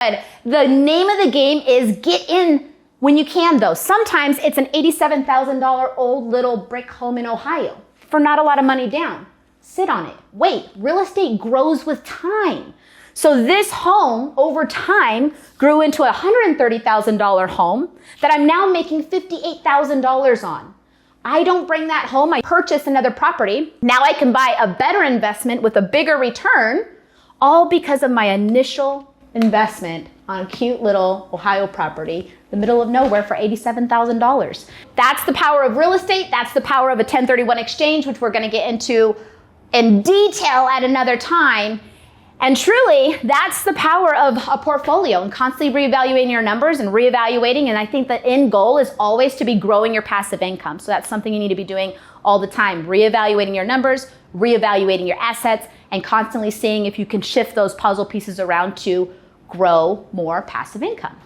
The name of the game is get in when you can though. Sometimes it's an $87,000 old little brick home in Ohio for not a lot of money down. Sit on it. Wait, real estate grows with time. So this home over time grew into a $130,000 home that I'm now making $58,000 on. I don't bring that home, I purchase another property. Now I can buy a better investment with a bigger return, all because of my initial investment on a cute little Ohio property, the middle of nowhere for $87,000. That's the power of real estate. That's the power of a 1031 exchange, which we're gonna get into in detail at another time. And truly, that's the power of a portfolio and constantly reevaluating your numbers and reevaluating. And I think the end goal is always to be growing your passive income. So that's something you need to be doing all the time. Reevaluating your numbers, reevaluating your assets, and constantly seeing if you can shift those puzzle pieces around to grow more passive income.